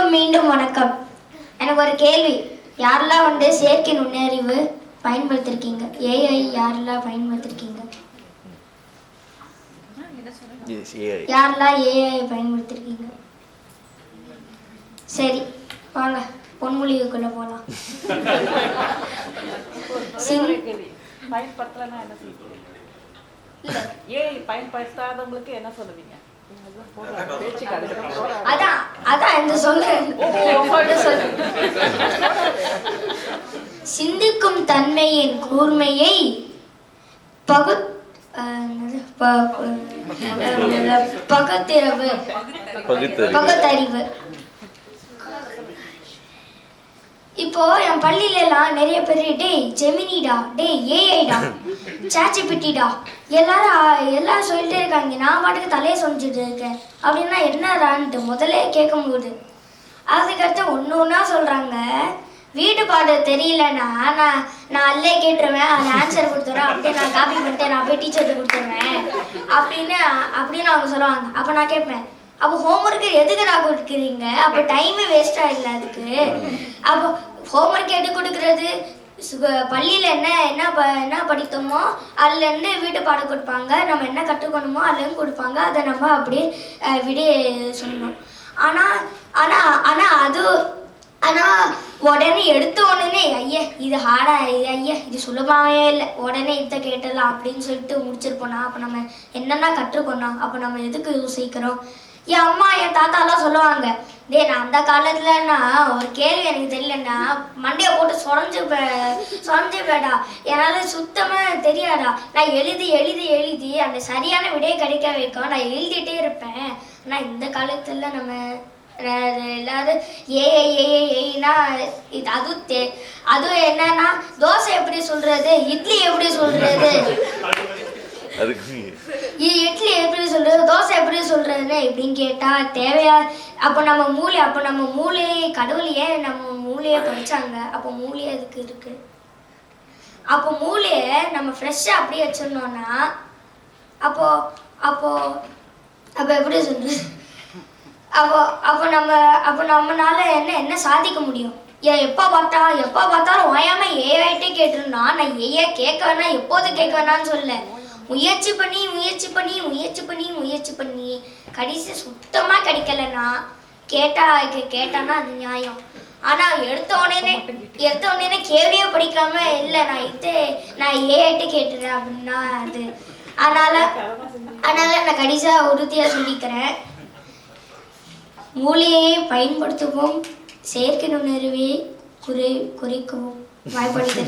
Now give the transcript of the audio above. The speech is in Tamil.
அனைவருக்கும் மீண்டும் வணக்கம். எனக்கு ஒரு கேள்வி. யாரெல்லாம் செயற்கை நுண்ணறிவு பயன்படுத்திருக்கீங்க? ஏஐ யாரெல்லாம் பயன்படுத்திருக்கீங்க? யாரெல்லாம் ஏஐ பயன்படுத்திருக்கீங்க? சரி, வாங்க பொன்மொழிவுக்குள்ள போலாம். பயன்படுத்தாதவங்களுக்கு என்ன சொல்லுவீங்க? சிந்திக்கும் தன்மையின் கூர்மையை பகுத்தறிவு. இப்போ என் பள்ளியில எல்லாம் நிறைய பேர் டேய் ஜெமினிடா, டேய் ஏஐடா, சாட்ஜிபிட்டிடா எல்லாரும் சொல்லிட்டே இருக்காங்க. நான் பாட்டுக்கு தலையை சொல்லிட்டு இருக்கேன். அப்படின்னா என்னடான்ட்டு முதல்ல கேட்கும்போது அதுக்கடுத்து ஒன்னா சொல்றாங்க. வீட்டு பாட்டு தெரியலன்னா நான் அல்லே கேட்டுருவேன், அந்த ஆன்சர் கொடுத்துருவேன், அப்படியே நான் காப்பி பண்ணிட்டேன், நான் போய் டீச்சர்கிட்ட கொடுத்துருவேன் அப்படின்னு அவங்க சொல்லுவாங்க. அப்போ நான் கேட்பேன், அப்போ ஹோம்ஒர்க்கு எதுக்கு நான் கொடுக்குறீங்க? அப்போ டைமே வேஸ்டாக இல்லை அதுக்கு. அப்போ ஹோம்ஒர்க் எது கொடுக்குறது? பள்ளியில் என்ன படித்தோமோ அதுலேருந்து வீட்டு பாடம் கொடுப்பாங்க. நம்ம என்ன கற்றுக்கணுமோ அதுலேருந்து கொடுப்பாங்க. அதை நம்ம அப்படியே விட சொல்லணும். ஆனால் உடனே எடுத்த உடனே ஐயா இது ஹார்டா, ஐயா இது சுலபமாகவே இல்லை, உடனே இதை கேட்டலாம் அப்படின்னு சொல்லிட்டு முடிச்சிருப்போம்னா அப்போ நம்ம என்னென்ன கற்றுக்கணும்? அப்போ நம்ம எதுக்கு யோசிக்கிறோம்? என் அம்மா என் தாத்தாலாம் சொல்லுவாங்க, நான் அந்த காலத்துலன்னா ஒரு கேள்வி எனக்கு தெரியலன்னா மண்டையை போட்டு சொரஞ்சுப்பேடா, என்னால் சுத்தமாக தெரியாதா. நான் எழுதி அந்த சரியான விடையை கிடைக்க வைக்கும் நான் எழுதிட்டே இருப்பேன். ஆனால் இந்த காலத்தில் நம்ம எல்லாரும் ஏஐனா அதுவும் என்னன்னா தோசை எப்படி சொல்றது, இட்லி எப்படி சொல்றது, இட்லி எப்படி சொல்றது, தோசை எப்படி சொல்றதுன்னு இப்படின்னு கேட்டா தேவையா? அப்போ நம்ம மூளையை கடவுளையே நம்ம மூளையை படிச்சாங்க. அப்போ மூளையே அதுக்கு இருக்கு. அப்போ மூளையை நம்ம ஃப்ரெஷ்ஷாக அப்படியே வச்சிருந்தோம்னா அப்போ எப்படி சொல்றது? அப்போ நம்மளால என்ன சாதிக்க முடியும்? எப்போ பார்த்தாலும் ஓயாம ஏஐட்டே கேட்டிருந்தா நான் ஏஐ கேட்க வேணா, எப்போது கேட்க வேணான்னு சொல்ல, முயற்சி பண்ணி கடைசி சுத்தமாக கிடைக்கலன்னா கேட்டான்னா அது நியாயம். ஆனால் எடுத்த உடனே கேள்வியே படிக்காம இல்லை நான் ஏஐட்டே கேட்டுறேன் அப்படின்னா அது அதனால நான் கடைசியாக உறுதியாக சொல்லிக்கிறேன், மூளையை பயன்படுத்துவோம், செயற்கை நுண்ணறிவை குறைக்கவும் வாய்ப்பளிக்க